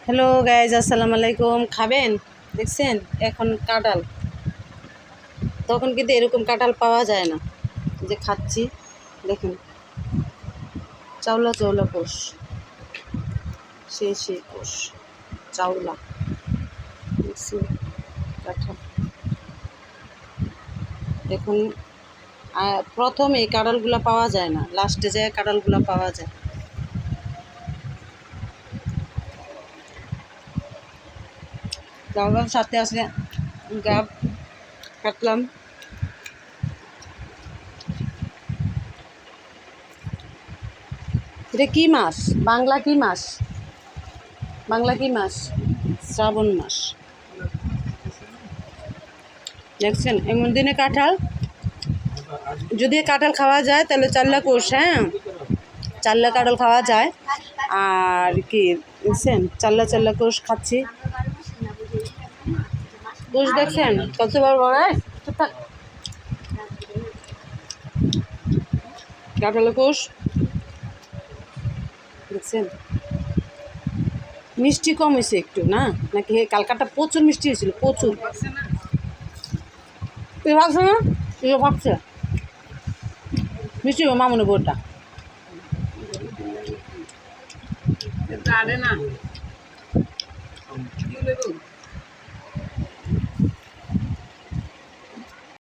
Hello guys, আসসালামু আলাইকুম। খাবেন? দেখছেন এখন কাঁঠাল, তখন কিন্তু এরকম কাঁঠাল পাওয়া যায় না। যে খাচ্ছি দেখুন, চাউলা চাউলা কোষ, সেই কোষ চাউলা। দেখছেন কাঁঠাল, দেখুন প্রথম এই কাঁঠালগুলো পাওয়া যায় না, লাস্টে যায় কাঁঠালগুলো পাওয়া যায়। চাউলার সাথে আছে গাব কাটলাম। এটা কি মাস? বাংলা কি মাস? বাংলা কি মাস? শ্রাবণ মাস। দেখছেন এমন দিনে কাঁঠাল, যদি কাঁঠাল খাওয়া যায় তাহলে চাল্লা কোষ, হ্যাঁ চাল্লা কাঁঠাল খাওয়া যায়। আর কি দেখছেন চাল্লা চাল্লা কোষ খাচ্ছি। কোষ দেখছেন কতবার বড় কাঁঠালের কোষ দেখছেন। মিষ্টি কম হয়েছে একটু না, নাকি কালকাটা প্রচুর মিষ্টি হয়েছিল, প্রচুর। তুই ভাবছো না? তুই ভাবছে মিষ্টি মামুনি বোরটা না